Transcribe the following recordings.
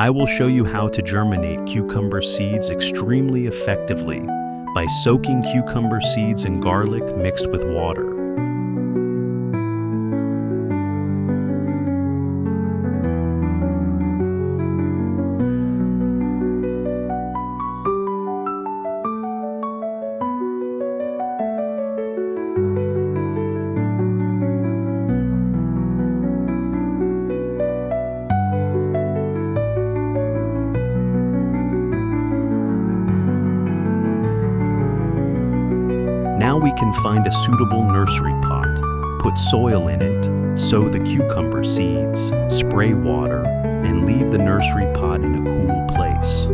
I will show you how to germinate cucumber seeds extremely effectively by soaking cucumber seeds in garlic mixed with water. Now we can find a suitable nursery pot, put soil in it, sow the cucumber seeds, spray water, and leave the nursery pot in a cool place.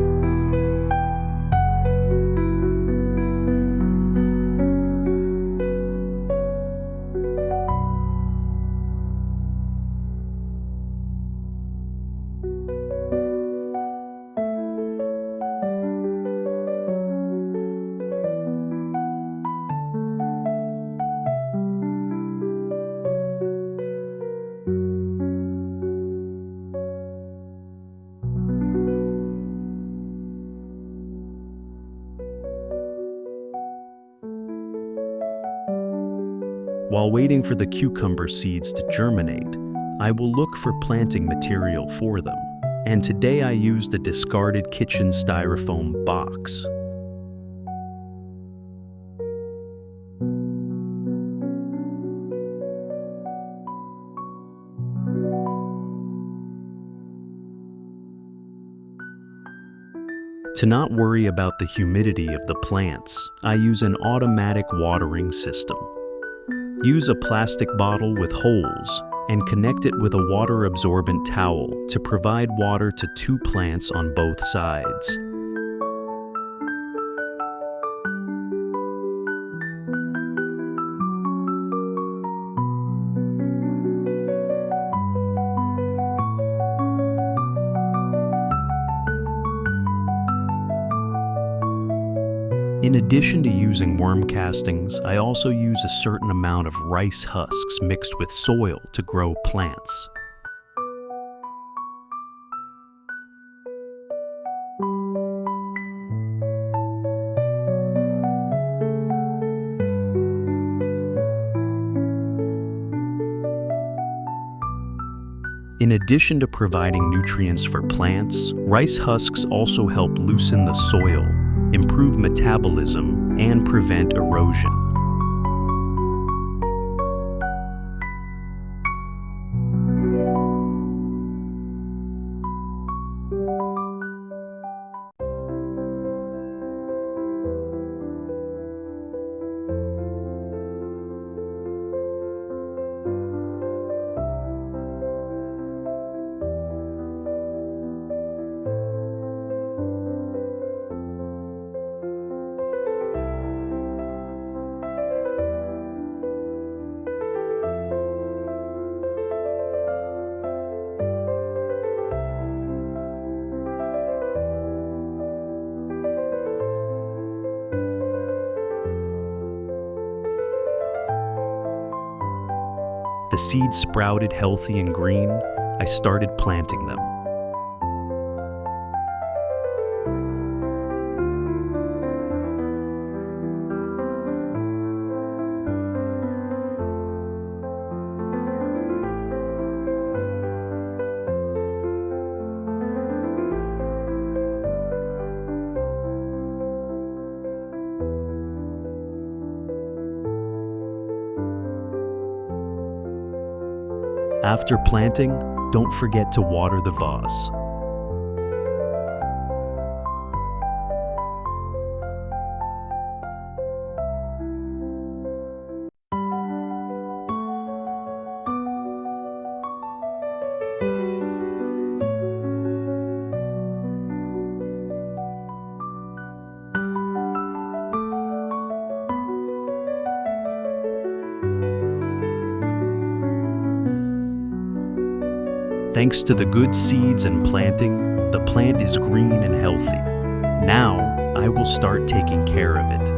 While waiting for the cucumber seeds to germinate, I will look for planting material for them, and today I used a discarded kitchen styrofoam box. To not worry about the humidity of the plants, I use an automatic watering system. Use a plastic bottle with holes and connect it with a water-absorbent towel to provide water to 2 plants on both sides. In addition to using worm castings, I also use a certain amount of rice husks mixed with soil to grow plants. In addition to providing nutrients for plants, rice husks also help loosen the soil, improve metabolism, and prevent erosion. The seeds sprouted healthy and green. I started planting them. After planting, don't forget to water the vase. Thanks to the good seeds and planting, the plant is green and healthy. Now, I will start taking care of it.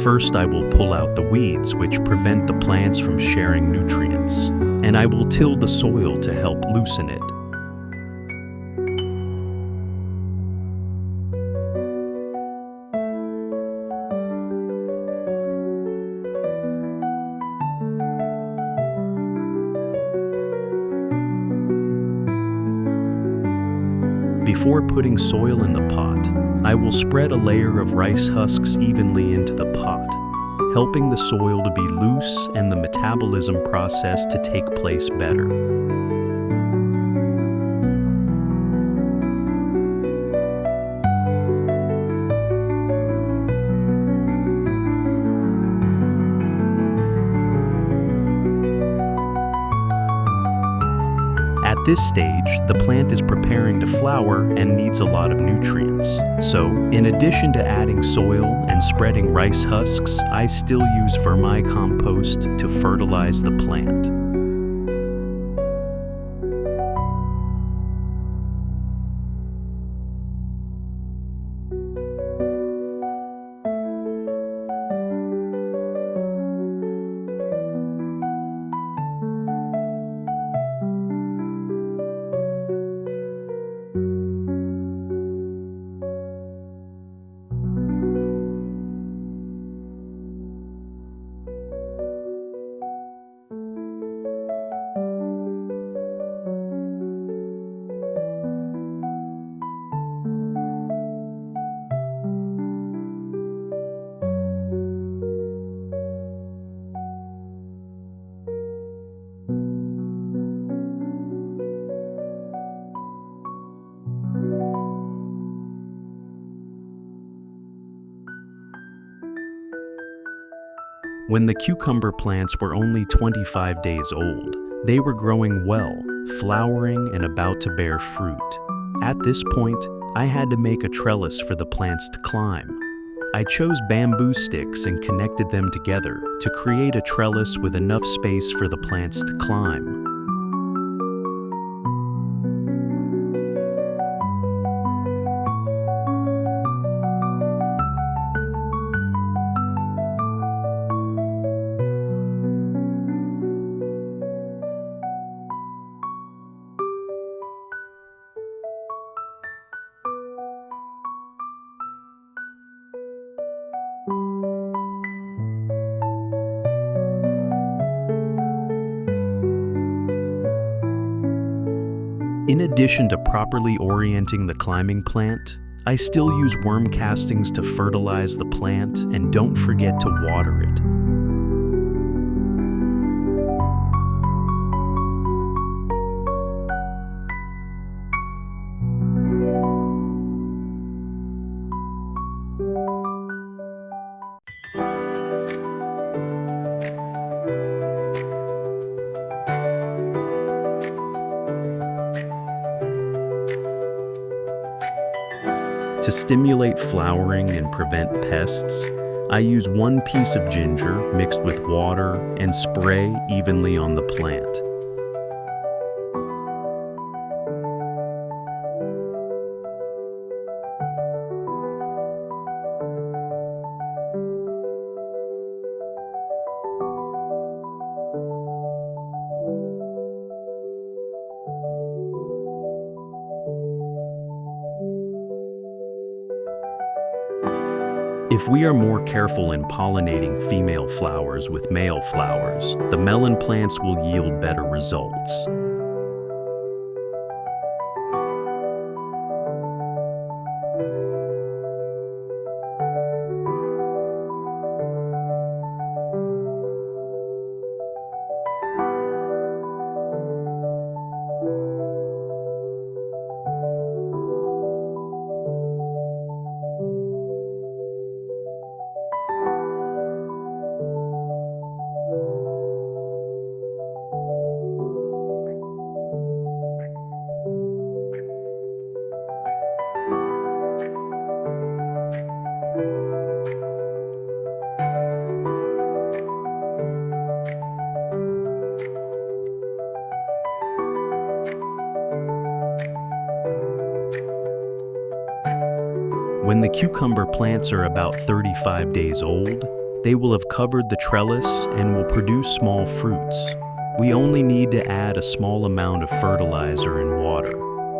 First, I will pull out the weeds which prevent the plants from sharing nutrients, and I will till the soil to help loosen it. Before putting soil in the pot, I will spread a layer of rice husks evenly into the pot, helping the soil to be loose and the metabolism process to take place better. At this stage, the plant is preparing to flower and needs a lot of nutrients. So, in addition to adding soil and spreading rice husks, I still use vermicompost to fertilize the plant. When the cucumber plants were only 25 days old, they were growing well, flowering and about to bear fruit. At this point, I had to make a trellis for the plants to climb. I chose bamboo sticks and connected them together to create a trellis with enough space for the plants to climb. In addition to properly orienting the climbing plant, I still use worm castings to fertilize the plant and don't forget to water it. To stimulate flowering and prevent pests, I use 1 piece of ginger mixed with water and spray evenly on the plant. If we are more careful in pollinating female flowers with male flowers, the melon plants will yield better results. When the cucumber plants are about 35 days old, They will have covered the trellis and will produce small fruits. We only need to add a small amount of fertilizer and water.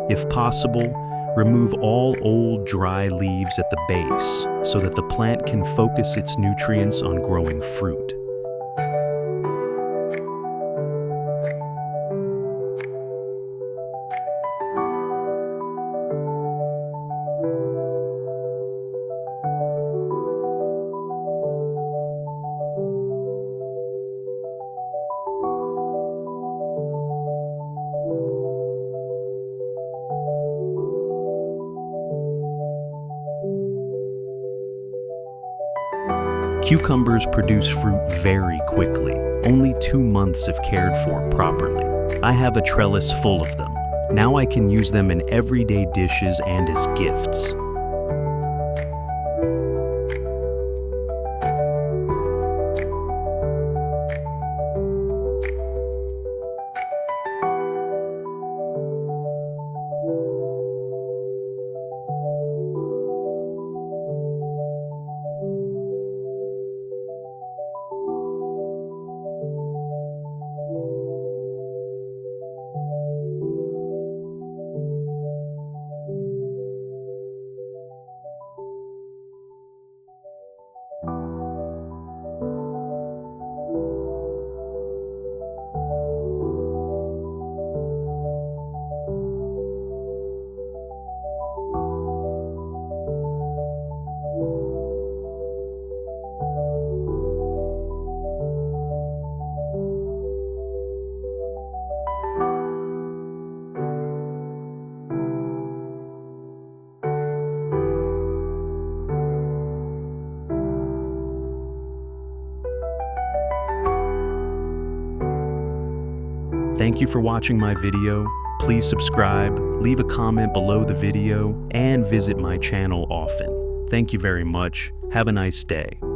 If possible, remove all old dry leaves at the base so that the plant can focus its nutrients on growing fruit. Cucumbers produce fruit very quickly, only 2 months if cared for properly. I have a trellis full of them. Now I can use them in everyday dishes and as gifts. Thank you for watching my video. Please subscribe, leave a comment below the video, and visit my channel often. Thank you very much. Have a nice day.